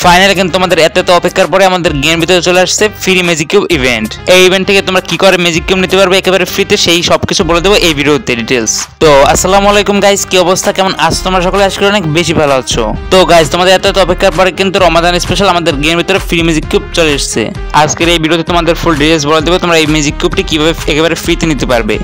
Finally কিন্তু তোমাদের এত অপেক্ষার পরে আমাদের গেম ভিতরে চলে আসছে ফ্রি ম্যাজিক কিউব ইভেন্ট। এই ইভেন্ট থেকে তোমরা কি করে ম্যাজিক কিউব নিতে পারবে একেবারে ফ্রিতে, সেই সবকিছু বলে দেবো এই ভিডিওতে ডিটেলস। তো আসসালামু আলাইকুম গাইস, কি অবস্থা, কেমন আছো তোমরা সকলে? আজকে অনেক বেশি ভালো আছো। তো গাইস তোমাদের এত অপেক্ষার পরে কিন্তু রমাদান স্পেশাল আমাদের গেম ভিতরে ফ্রি ম্যাজিক কিউব চলে এসেছে। আজকের এই ভিডিওতে তোমাদের ফুল ডিটেলস বলে দেবো তোমরা এই ম্যাজিক কিউবটি কিভাবে একেবারে ফ্রিতে নিতে পারবে।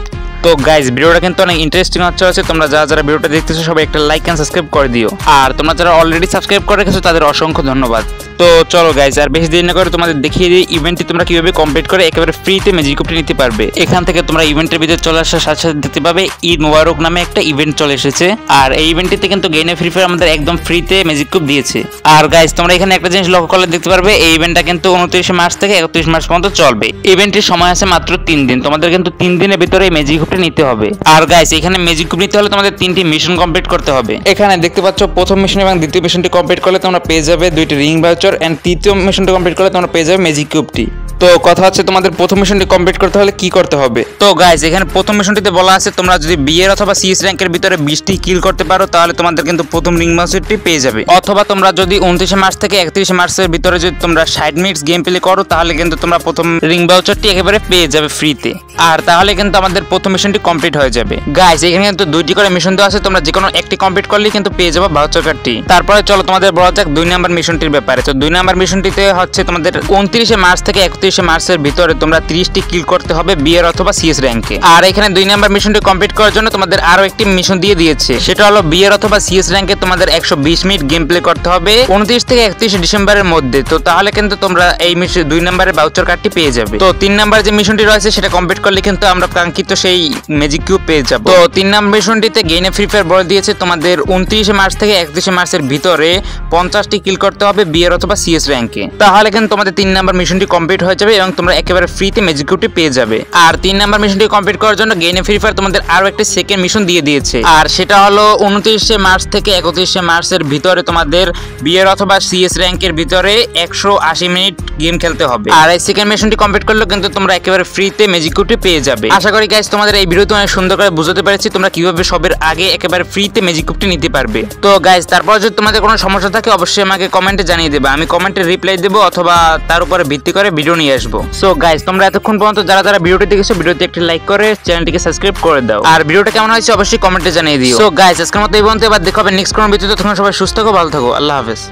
তো গাইস ভিডিওটা কিন্তু অনেক ইন্টারেস্টিং হচ্ছে, তোমরা যারা ভিডিওটা দেখতেছো সবাই একটা লাইক এন্ড সাবস্ক্রাইব করে দিও। আর তোমরা যারা অলরেডি সাবস্ক্রাইব করে রেখেছো তাদের অসংখ্য ধন্যবাদ। তো চলো গাইস আর বেশি দেরি না করে তোমাদের দেখিয়ে দিই ইভেন্টটি তোমরা কিভাবে কমপ্লিট করে একেবারে ফ্রিতে ম্যাজিক কিউবটি নিতে পারবে। এখান থেকে তোমরা ইভেন্টের ভিতরে চলে আসার সাথে সাথে দেখতে পাবে ঈদ মোবারক নামে একটা ইভেন্ট চলে এসেছে। আর এই ইভেন্টটিতে কিন্তু গেইনে ফ্রি ফায়ার আমাদের একদম ফ্রিতে ম্যাজিক কিউব দিয়েছে। আর গাইস তোমরা এখানে একটা জিনিস লক্ষ্য করলে দেখতে পারবে এই ইভেন্টটা কিন্তু 29 মার্চ থেকে 31 মার্চ পর্যন্ত চলবে। ইভেন্টের সময় আছে মাত্র 3 দিন, তোমাদের কিন্তু 3 দিনের ভিতরে এই ম্যাজিক কিউবটি নিতে হবে। আর গাইস এখানে ম্যাজিক কিউব নিতে হলে তোমাদের 3টি মিশন কমপ্লিট করতে হবে। এখানে দেখতে পাচ্ছ প্রথম মিশন এবং দ্বিতীয় মিশনটি কমপ্লিট করলে তোমরা পেয়ে যাবে 2টি রিং ভাউচার এন্ড তৃতীয় মিশনটি কমপ্লিট করলে তোমরা পেয়ে যাবে ম্যাজিক কিউবটি। তো কথা হচ্ছে তোমাদের প্রথম মিশনটি কমপ্লিট করতে হলে কি করতে হবে। তো গাইস এখানে প্রথম মিশনটিতে বলা আছে তোমরা যদি বিএর অথবা সিএস র্যাঙ্কের ভিতরে 20টি কিল করতে পারো তাহলে তোমাদের কিন্তু প্রথম রিং ভাউচারটি পেয়ে যাবে। অথবা তোমরা যদি 29 মার্চ থেকে 31 মার্চের ভিতরে যদি তোমরা 60 মিনিটস গেম প্লে করো তাহলে কিন্তু তোমরা প্রথম রিং ভাউচারটি একেবারে পেয়ে যাবে ফ্রিতে। আর তাহলে কিন্তু আমাদের প্রথম মিশনটি কমপ্লিট হয়ে যাবে। গাইস এখানে কিন্তু 2টি করে মিশন দেওয়া আছে, তোমরা যে কোনো একটি কমপ্লিট করলেই কিন্তু পেয়ে যাবে ভাউচার কার্ডটি। তারপরে চলো তোমাদের বলা যাক 2 নাম্বার মিশনটির ব্যাপারে। তো 2 নাম্বার মিশনটিতে হচ্ছে তোমাদের 29 মার্চ থেকে 31 মার্চের ভিতরে তোমরা 30টি কিল করতে হবে বিএর অথবা সিএস র্যাঙ্কে। আর এখানে 2 নাম্বার মিশনটি কমপ্লিট করার জন্য তোমাদের আরো একটি মিশন দিয়ে দিয়েছে, সেটা হলো বিএর অথবা সিএস র্যাঙ্কে তোমাদের 120 মিনিট গেম প্লে করতে হবে 29 থেকে 31 ডিসেম্বরের মধ্যে। তো তাহলে কিন্তু তোমরা এই 2 নাম্বারের ভাউচার কার্ডটি পেয়ে যাবে। তো 3 নাম্বার যে মিশনটি রয়েছে সেটা কমপ্লিট করলে কিন্তু আমরা কাঙ্ক্ষিত সেই ম্যাজিক কিউব পেয়ে যাব। তো 3 নাম্বার মিশনটিতে গেইনে ফ্রি ফায়ার বলে দিয়েছে তোমাদের 29 মার্চ থেকে 31 মার্চের ভিতরে 50টি কিল করতে হবে বিএর অথবা সিএস র্যাঙ্কে। তাহলে কিন্তু তোমাদের 3 নাম্বার মিশনটি কমপ্লিট হয়ে যাবে এবং তোমরা একেবারে ফ্রিতে ম্যাজিক কিউবটি পেয়ে যাবে। আর 3 নাম্বার মিশনটি কমপ্লিট করার জন্য গেইনে ফ্রি ফায়ার তোমাদের আরো একটা সেকেন্ড মিশন দিয়ে দিয়েছে, আর সেটা হলো 29 মার্চ থেকে 31 মার্চের ভিতরে তোমাদের বিএর অথবা সিএস র্যাঙ্কের ভিতরে 180 মিনিট গেম খেলতে হবে। আর এই সেকেন্ড মিশনটি কমপ্লিট করলে কিন্তু তোমরা একেবারে ফ্রিতে ম্যাজিক কিউবটি পেয়ে যাবে। আশা করি গাইস তোমাদের এই ভিডিওতে অনেক সুন্দর করে বুঝাতে পেরেছি তোমরা কিভাবে সবের আগে একেবারে ফ্রিতে ম্যাজিক কিউবটি নিতে পারবে। তো গাইস তারপর যদি তোমাদের কোনো সমস্যা থাকে অবশ্যই আমাকে কমেন্টে জানিয়ে দেবে, আমি কমেন্টে রিপ্লাই দেবো অথবা তার উপরে ভিত্তি করে ভিডিও নিয়ে আসবো। সো গাইস তোমরা এতক্ষণ পর্যন্ত যারা ভিডিওটি দেখেছো ভিডিওতে একটি লাইক করে চ্যানেলটিকে সাবস্ক্রাইব করে দাও। আর ভিডিওটা কেমন হয়েছে অবশ্যই কমেন্টে জানিয়ে দিও। সো গাইস আজকের মতো এই পর্যন্ত, এবার দেখা হবে নেক্সট কোনো ভিডিওতে। তখন সবাই সুস্থ থাকো, ভালো থাকো, আল্লাহ হাফেজ।